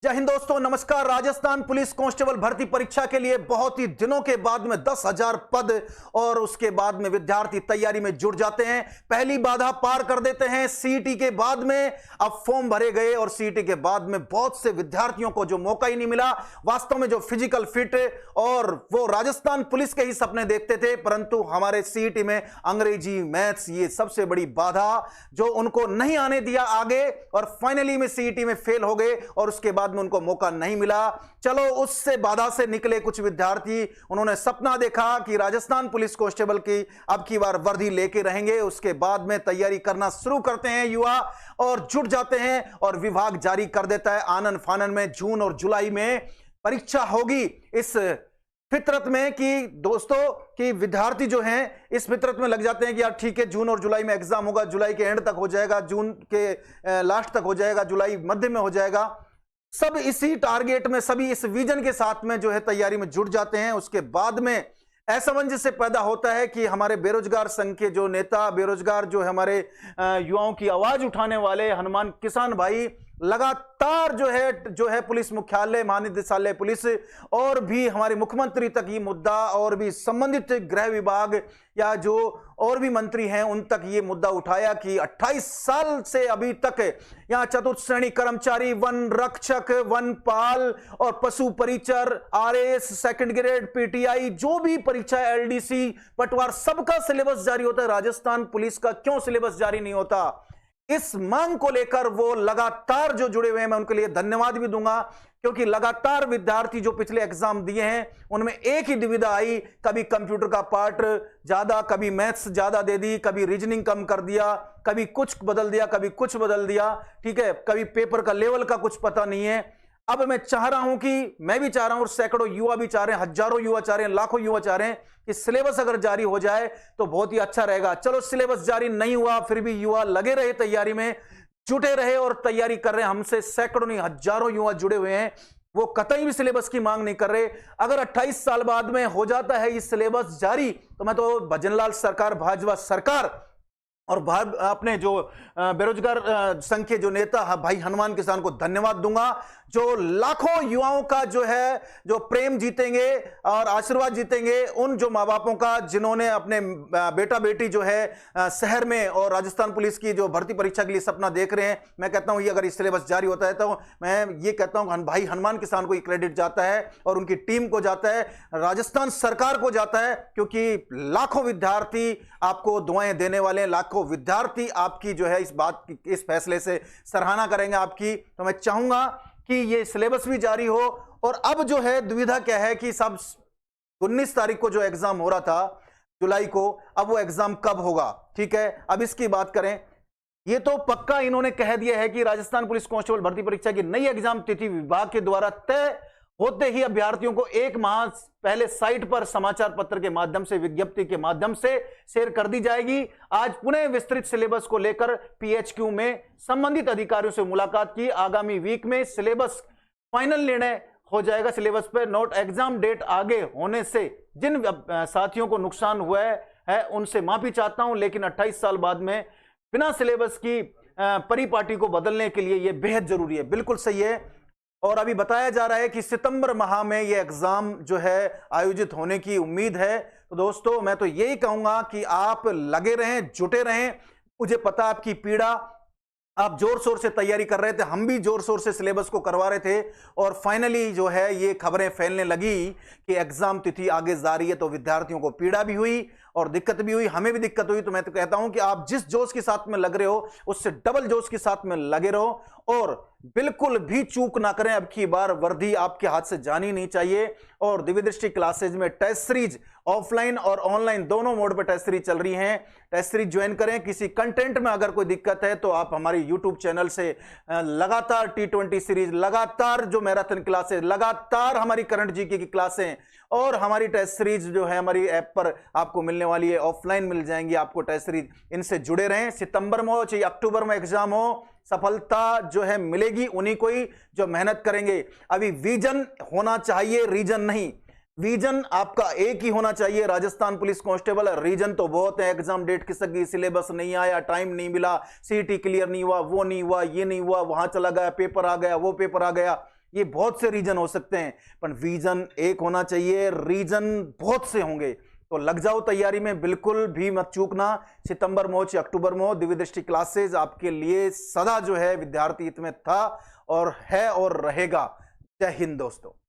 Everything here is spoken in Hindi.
जय हिंद दोस्तों, नमस्कार। राजस्थान पुलिस कांस्टेबल भर्ती परीक्षा के लिए बहुत ही दिनों के बाद में 10,000 पद और उसके बाद में विद्यार्थी तैयारी में जुट जाते हैं। पहली बाधा पार कर देते हैं सीईटी के बाद में। अब फॉर्म भरे गए और सीईटी के बाद में बहुत से विद्यार्थियों को जो मौका ही नहीं मिला, वास्तव में जो फिजिकल फिट और वो राजस्थान पुलिस के ही सपने देखते थे, परंतु हमारे सीईटी में अंग्रेजी, मैथ्स ये सबसे बड़ी बाधा जो उनको नहीं आने दिया आगे, और फाइनली में सीईटी में फेल हो गए और उसके बाद में उनको मौका नहीं मिला। चलो, उससे बाधा से निकले कुछ विद्यार्थी, उन्होंने सपना देखा कि राजस्थान पुलिस कांस्टेबल की अब की बार वर्दी लेके रहेंगे। उसके बाद में तैयारी करना शुरू करते हैं युवा और जुट जाते हैं और विभाग जारी कर देता है आनन फानन में जून और जुलाई में परीक्षा होगी। इस फितरत में कि दोस्तों कि विद्यार्थी जो हैं इस फितरत में लग जाते हैं कि यार ठीक है, जून और जुलाई में एग्जाम होगा, जुलाई के एंड तक हो जाएगा, जून के लास्ट तक हो जाएगा, जुलाई मध्य में हो जाएगा। सब इसी टारगेट में, सभी इस विजन के साथ में जो है तैयारी में जुट जाते हैं। उसके बाद में असमंजस पैदा होता है कि हमारे बेरोजगार संघ के जो नेता, बेरोजगार जो है हमारे युवाओं की आवाज उठाने वाले हनुमान किसान भाई लगातार जो है पुलिस मुख्यालय, महानिदेशालय पुलिस और भी हमारे मुख्यमंत्री तक ये मुद्दा, और भी संबंधित गृह विभाग या जो और भी मंत्री हैं उन तक ये मुद्दा उठाया कि 28 साल से अभी तक यहां चतुर्थ श्रेणी कर्मचारी, वन रक्षक, वनपाल और पशु परिचर, आरएएस, सेकंड ग्रेड, पीटीआई, जो भी परीक्षा, एलडीसी, पटवार, सबका सिलेबस जारी होता है। राजस्थान पुलिस का क्यों सिलेबस जारी नहीं होता? इस मांग को लेकर वो लगातार जो जुड़े हुए हैं, मैं उनके लिए धन्यवाद भी दूंगा, क्योंकि लगातार विद्यार्थी जो पिछले एग्जाम दिए हैं उनमें एक ही दुविधा आई, कभी कंप्यूटर का पार्ट ज्यादा, कभी मैथ्स ज्यादा दे दी, कभी रीजनिंग कम कर दिया, कभी कुछ बदल दिया, कभी कुछ बदल दिया, ठीक है, कभी पेपर का लेवल का कुछ पता नहीं है। अब मैं चाह रहा हूं कि मैं भी चाह रहा हूं और सैकड़ों युवा भी चाह रहे हैं, हजारों युवा चाह रहे हैं, लाखों युवा चाह रहे हैं कि सिलेबस अगर जारी हो जाए तो बहुत ही अच्छा रहेगा। चलो, सिलेबस जारी नहीं हुआ, फिर भी युवा लगे रहे तैयारी में, जुटे रहे और तैयारी कर रहे हैं। हमसे सैकड़ों नहीं हजारों युवा जुड़े हुए हैं, वो कतई भी सिलेबस की मांग नहीं कर रहे। अगर 28 साल बाद में हो जाता है ये सिलेबस जारी, तो मैं तो भजनलाल सरकार, भाजपा सरकार और अपने जो बेरोजगार संघ के जो नेता भाई हनुमान किसान को धन्यवाद दूंगा, जो लाखों युवाओं का जो है जो प्रेम जीतेंगे और आशीर्वाद जीतेंगे, उन जो माँ बापों का जिन्होंने अपने बेटा बेटी जो है शहर में और राजस्थान पुलिस की जो भर्ती परीक्षा के लिए सपना देख रहे हैं। मैं कहता हूं ये अगर इस सिलेबस जारी होता है तो मैं ये कहता हूं भाई हनुमान किसान को ये क्रेडिट जाता है और उनकी टीम को जाता है, राजस्थान सरकार को जाता है, क्योंकि लाखों विद्यार्थी आपको दुआएं देने वाले हैं, लाखों विद्यार्थी आपकी जो है इस बात की, इस फैसले से सराहना करेंगे आपकी। तो मैं चाहूंगा कि ये सिलेबस भी जारी हो। और अब जो है दुविधा क्या है कि सब 19 तारीख को जो एग्जाम हो रहा था जुलाई को, अब वो एग्जाम कब होगा? ठीक है, अब इसकी बात करें। ये तो पक्का इन्होंने कह दिया है कि राजस्थान पुलिस कांस्टेबल भर्ती परीक्षा की नई एग्जाम तिथि विभाग के द्वारा तय होते ही अभ्यर्थियों को 1 माह पहले साइट पर समाचार पत्र के माध्यम से, विज्ञप्ति के माध्यम से शेयर कर दी जाएगी। आज पुनः विस्तृत सिलेबस को लेकर पीएचक्यू में संबंधित अधिकारियों से मुलाकात की। आगामी वीक में सिलेबस फाइनल निर्णय हो जाएगा सिलेबस पर। नोट एग्जाम डेट आगे होने से जिन साथियों को नुकसान हुआ है उनसे माफी चाहता हूं, लेकिन 28 साल बाद में बिना सिलेबस की परिपाटी को बदलने के लिए यह बेहद जरूरी है। बिल्कुल सही है। और अभी बताया जा रहा है कि सितंबर माह में यह एग्जाम जो है आयोजित होने की उम्मीद है। तो दोस्तों, मैं तो यही कहूंगा कि आप लगे रहें, जुटे रहें। मुझे पता आपकी पीड़ा, आप जोर शोर से तैयारी कर रहे थे, हम भी जोर शोर से सिलेबस को करवा रहे थे, और फाइनली जो है ये खबरें फैलने लगी कि एग्जाम तिथि आगे जा रही है, तो विद्यार्थियों को पीड़ा भी हुई और दिक्कत भी हुई, हमें भी दिक्कत हुई। तो मैं तो कहता हूं कि आप जिस जोश के साथ में लग रहे हो उससे डबल जोश के साथ में लगे रहो और बिल्कुल भी चूक ना करें। अब की बार वर्दी आपके हाथ से जानी नहीं चाहिए। और दिव्य दृष्टि क्लासेज में टेस्ट सीरीज ऑफलाइन और ऑनलाइन दोनों मोड पर टेस्ट सीरीज चल रही हैं। टेस्ट सीरीज ज्वाइन करें। किसी कंटेंट में अगर कोई दिक्कत है तो आप हमारे यूट्यूब चैनल से लगातार T20 सीरीज, लगातार जो मैराथन क्लासेज, लगातार हमारी करंट जीके की क्लासें और हमारी टेस्ट सीरीज जो है हमारी ऐप पर आपको मिलने वाली है, ऑफलाइन मिल जाएंगी आपको टेस्ट सीरीज। इनसे जुड़े रहें। सितंबर में हो चाहे अक्टूबर में एग्जाम हो, सफलता जो है मिलेगी उन्हीं को ही जो मेहनत करेंगे। अभी विजन होना चाहिए, रीजन नहीं। विजन आपका एक ही होना चाहिए, राजस्थान पुलिस कांस्टेबल। रीजन तो बहुत है, एग्जाम डेट खिसक, सिलेबस नहीं आया, टाइम नहीं मिला, सीईटी क्लियर नहीं हुआ, वो नहीं हुआ, ये नहीं हुआ, वहां चला गया, पेपर आ गया, वो पेपर आ गया। ये बहुत से रीजन हो सकते हैं, पर विजन एक होना चाहिए, रीजन बहुत से होंगे। तो लग जाओ तैयारी में, बिल्कुल भी मत चूकना। सितंबर में हो या अक्टूबर में हो, दिव्य दृष्टि क्लासेस आपके लिए सदा जो है विद्यार्थी हित में था और है और रहेगा। जय हिंद दोस्तों।